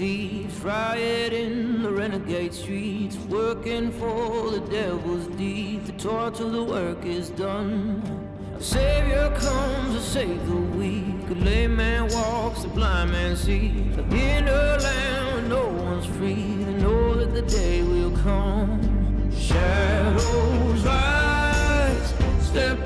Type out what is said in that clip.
thieves riot in the renegade streets, working for the devil's deed. The torch of the work is done. The Savior comes to save the weak. A lame man walks, a blind man sees. In a land where no one's free, to know that the day will come. Shadows rise, step